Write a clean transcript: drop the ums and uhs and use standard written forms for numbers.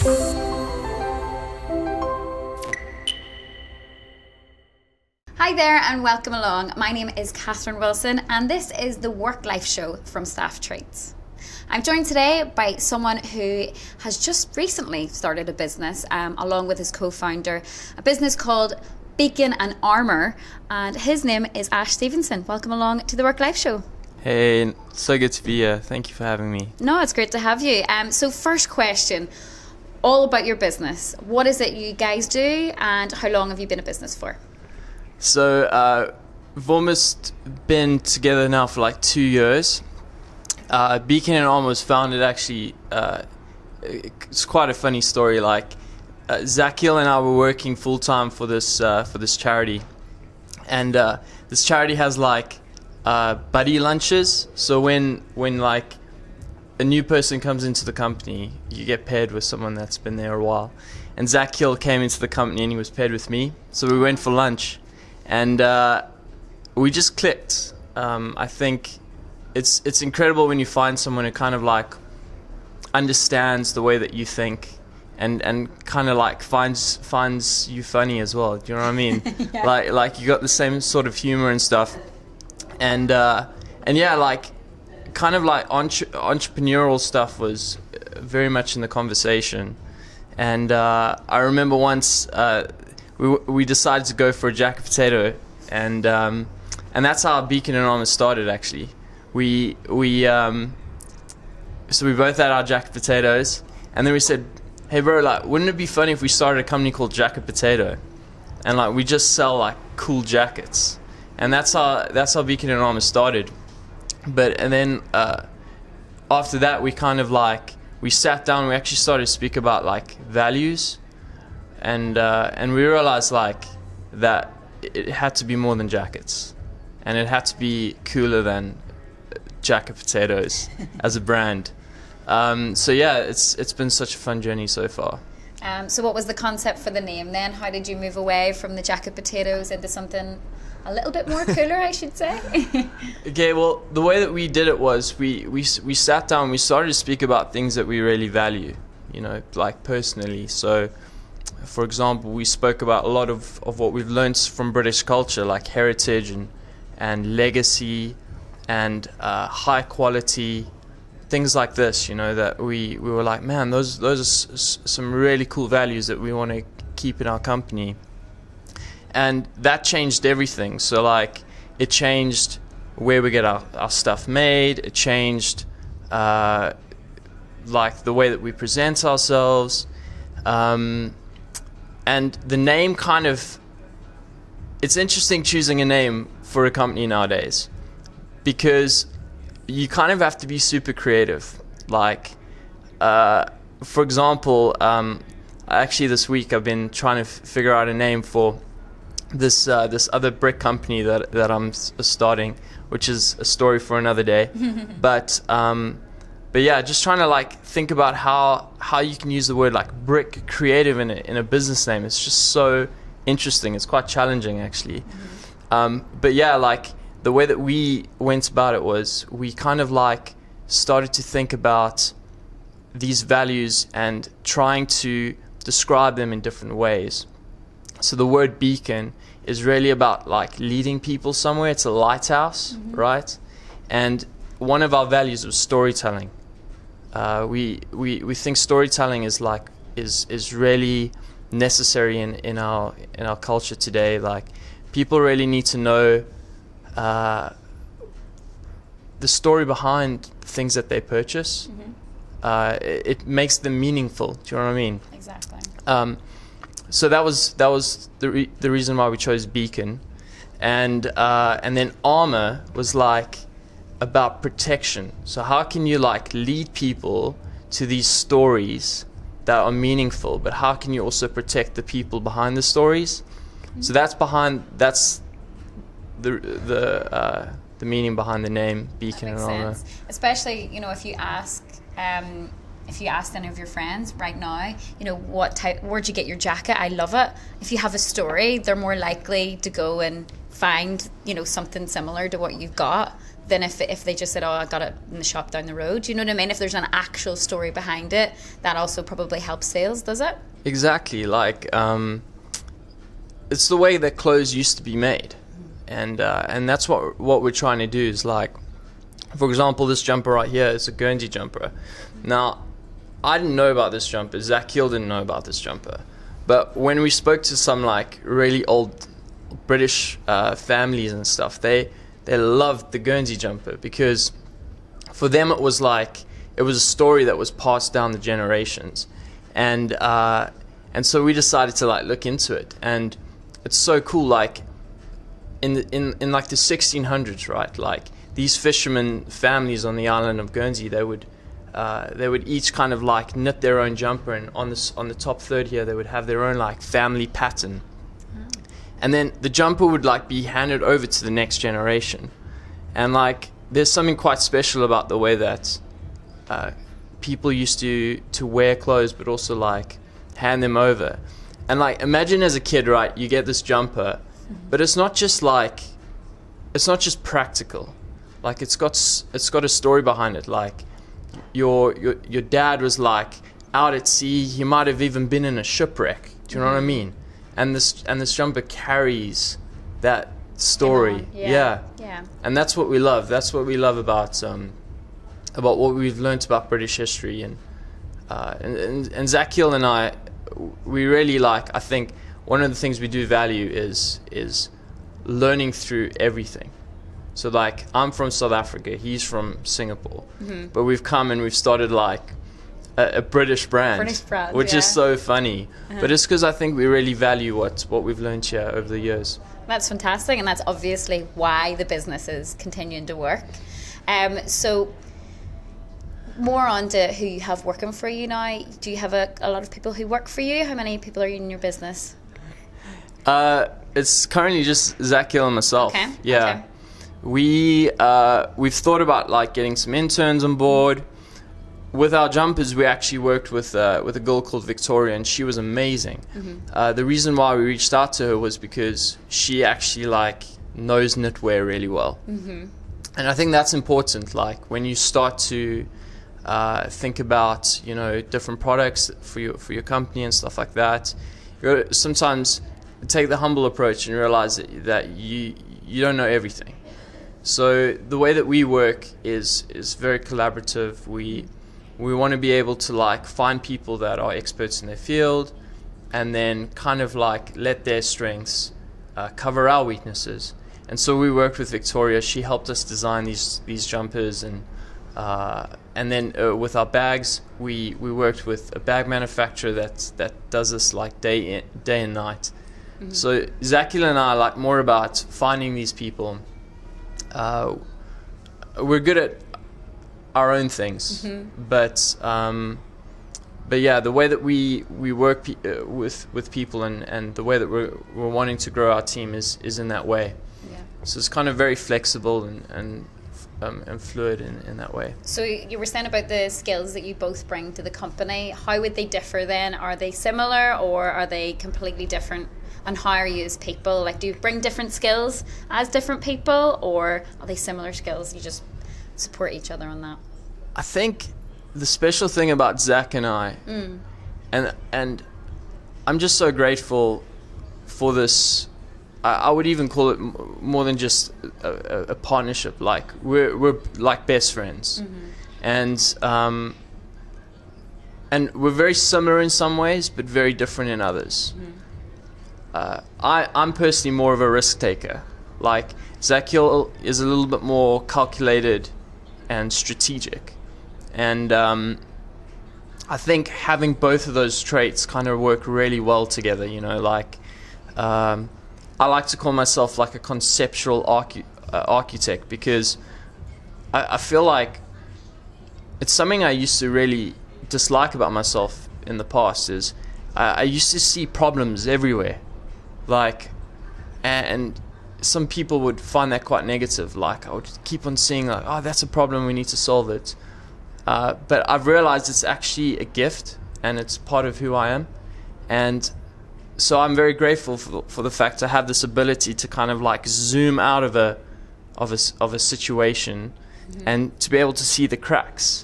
Hi there and welcome along. My name is Kathryn Wilson and this is the Work Life Show from StaffTreats. I'm joined today by someone who has just recently started a business along with his co-founder, a business called Beacon Armour, and his name is Ash Stephenson. Welcome along to the Work Life Show. Hey, so good to be here. Thank you for having me. No, it's great to have you. So first question, all about your business. What is it you guys do and how long have you been a business for? So we've almost been together now for like 2 years. Beacon Armour was founded actually, it's quite a funny story. Like Zakiel and I were working full time for this charity, and this charity has like buddy lunches. So when like a new person comes into the company, you get paired with someone that's been there a while. And Zakiel came into the company and he was paired with me. So we went for lunch. And we just clicked. I think it's incredible when you find someone who kind of like understands the way that you think and kind of like finds you funny as well. Do you know what I mean? Yeah. Like you got the same sort of humor and stuff. And yeah, like kind of like entrepreneurial stuff was very much in the conversation. And I remember once we decided to go for a jacket potato, and that's how Beacon Armour started actually. So we both had our jacket potatoes, and then we said, hey bro, like wouldn't it be funny if we started a company called Jacket Potato, and like we just sell like cool jackets. And that's how Beacon Armour started. And then after that we kind of like we sat down, we actually started to speak about like values. And we realized like that it had to be more than jackets, and it had to be cooler than jacket potatoes as a brand. So yeah, it's been such a fun journey so far. So what was the concept for the name then? How did you move away from the jacket potatoes into something a little bit more cooler, I should say? Okay, well, the way that we did it was we sat down, we started to speak about things that we really value, you know, like personally. So for example, we spoke about a lot of what we've learned from British culture, like heritage and legacy and high quality, things like this, you know, that we were like, man, those are some really cool values that we want to keep in our company. And that changed everything. So like it changed where we get our stuff made, it changed like the way that we present ourselves. And the name kind of, it's interesting choosing a name for a company nowadays, because you kind of have to be super creative. Like, for example, actually this week I've been trying to figure out a name for this other brick company that I'm starting, which is a story for another day. But yeah, just trying to like think about how you can use the word like brick creative in a business name. It's just so interesting. It's quite challenging actually. But yeah, like the way that we went about it was we kind of like started to think about these values and trying to describe them in different ways. So the word beacon is really about like leading people somewhere. It's a lighthouse, right? And one of our values was storytelling. We think storytelling is really necessary in our culture today. Like people really need to know the story behind things that they purchase. It makes them meaningful. Do you know what I mean? Exactly. So that was the reason why we chose Beacon, and then Armour was like about protection. So how can you like lead people to these stories that are meaningful, but how can you also protect the people behind the stories? So that's the meaning behind the name Beacon Armour. Especially, you know, if you ask if you asked any of your friends right now, you know, where'd you get your jacket? I love it. If you have a story, they're more likely to go and find, you know, something similar to what you've got than if they just said, oh, I got it in the shop down the road. You know what I mean? If there's an actual story behind it, that also probably helps sales, does it? Exactly. Like, it's the way that clothes used to be made. And that's what we're trying to do is, like, for example, this jumper right here is a Guernsey jumper. Now, I didn't know about this jumper. Zach Hill didn't know about this jumper. But when we spoke to some, like, really old British families and stuff, they loved the Guernsey jumper because for them it was a story that was passed down the generations. And so we decided to, like, look into it. And it's so cool, like, in like the 1600s, right? Like, these fishermen families on the island of Guernsey, they would each kind of, like, knit their own jumper, and on the top third here they would have their own, like, family pattern. And then the jumper would, like, be handed over to the next generation. And, like, there's something quite special about the way that people used to wear clothes, but also, like, hand them over. And, like, imagine as a kid, right, you get this jumper, but it's not just practical. Like, it's got a story behind it. Like, your dad was, like, out at sea. He might have even been in a shipwreck. Do you know what I mean? And this jumper carries that story. Yeah. And that's what we love. That's what we love about what we've learned about British history. And Zach Hill and I, we really, like, I think one of the things we do value is learning through everything. So, like, I'm from South Africa, he's from Singapore, but we've come and we've started, like, a British brand, which is so funny. But it's because I think we really value what we've learned here over the years. That's fantastic, and that's obviously why the business is continuing to work. So more on to who you have working for you now. Do you have a lot of people who work for you? How many people are in your business? It's currently just Zach Hill and myself. Okay. Yeah. Okay. We've thought about, like, getting some interns on board. With our jumpers, we actually worked with a girl called Victoria, and she was amazing. The reason why we reached out to her was because she actually, like, knows knitwear really well. And I think that's important. Like, when you start to think about, you know, different products for your company and stuff like that, you sometimes take the humble approach and realize that you don't know everything. So the way that we work is very collaborative. We want to be able to, like, find people that are experts in their field, and then kind of, like, let their strengths cover our weaknesses. And so we worked with Victoria. She helped us design these jumpers, and then with our bags, we worked with a bag manufacturer that does this, like, day and night. So Zachil and I are, like, more about finding these people. We're good at our own things, but yeah, the way that we work with people and the way that we're wanting to grow our team is in that way. So it's kind of very flexible and fluid in that way. So you were saying about the skills that you both bring to the company. How would they differ then? Are they similar or are they completely different? And how are you as people? Like, do you bring different skills as different people, or are they similar skills? You just support each other on that? I think the special thing about Zach and I, and I'm just so grateful for this. I would even call it more than just a partnership. Like, we're like best friends, and we're very similar in some ways, but very different in others. I'm personally more of a risk taker. Like, Zach Hill is a little bit more calculated and strategic, and I think having both of those traits kind of work really well together. You know, like, I like to call myself, like, a conceptual architect, because I feel like it's something I used to really dislike about myself in the past. Is I used to see problems everywhere, like, and some people would find that quite negative. Like, I would keep on seeing, like, oh, that's a problem, we need to solve it. but I've realized it's actually a gift, and it's part of who I am. And so I'm very grateful for the fact to have this ability to kind of like zoom out of a situation, and to be able to see the cracks.